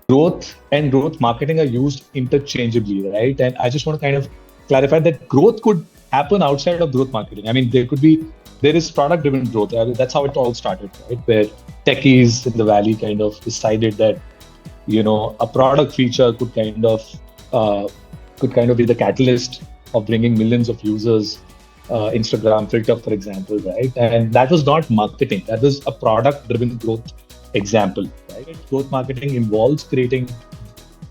growth and growth marketing are used interchangeably, right? And I just want to kind of clarify that growth could happen outside of growth marketing. I mean, there is product-driven growth. That's how it all started, right? Where techies in the valley kind of decided that, a product feature could kind of be the catalyst of bringing millions of users. Instagram filter, for example, right? And that was not marketing. That was a product-driven growth example, right? Growth marketing involves creating,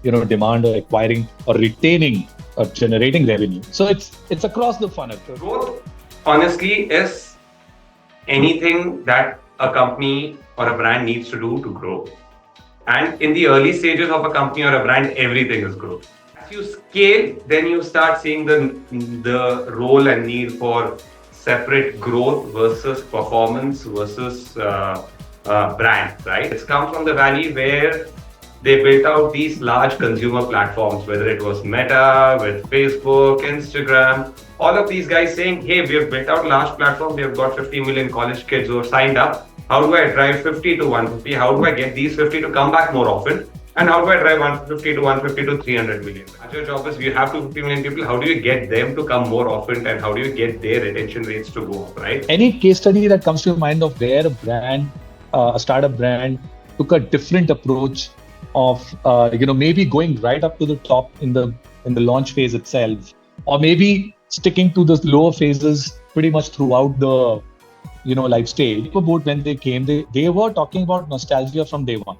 demand or acquiring or retaining or generating revenue. So it's across the funnel. Growth, honestly, is anything that a company or a brand needs to do to grow. And in the early stages of a company or a brand, everything is growth. As you scale, then you start seeing the role and need for separate growth versus performance versus brand, right? It's come from the valley where they built out these large consumer platforms, whether it was Meta, with Facebook, Instagram, all of these guys saying, hey, we have built out large platform, we have got 50 million college kids who have signed up. How do I drive 50 to 150? How do I get these 50 to come back more often? And how do I drive 150 to 150 to 300 million? Your job is you have 250 million people. How do you get them to come more often? And how do you get their retention rates to go up, right? Any case study that comes to your mind of where a startup brand took a different approach of, maybe going right up to the top in the launch phase itself, or maybe sticking to the lower phases pretty much throughout the life stage. About when they came, they were talking about nostalgia from day one,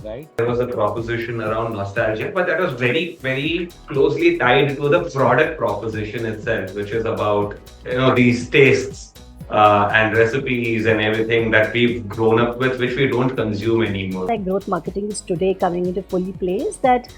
right? There was a proposition around nostalgia, but that was very, very closely tied to the product proposition itself, which is about, these tastes and recipes and everything that we've grown up with, which we don't consume anymore. Like growth marketing is today coming into fully place, that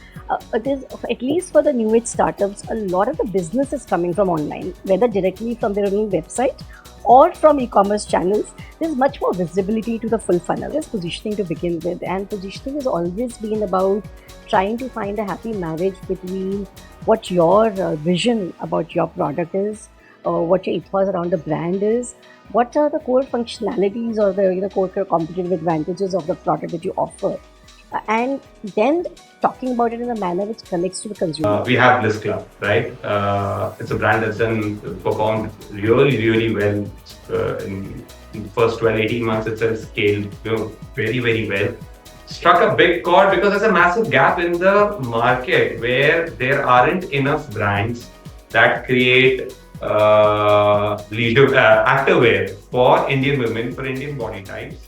it is, at least for the new age startups, a lot of the business is coming from online, whether directly from their own website or from e-commerce channels. There's much more visibility to the full funnel. There's positioning to begin with, and positioning has always been about trying to find a happy marriage between what your vision about your product is, what your ethos around the brand is, what are the core functionalities or the core competitive advantages of the product that you offer, and then talking about it in a manner which connects to the consumer. We have Blissclub, right? It's a brand that's performed really, really well in the first 12-18 months. It's scaled very, very well. Struck a big chord because there's a massive gap in the market where there aren't enough brands that create leisure activewear for Indian women, for Indian body types.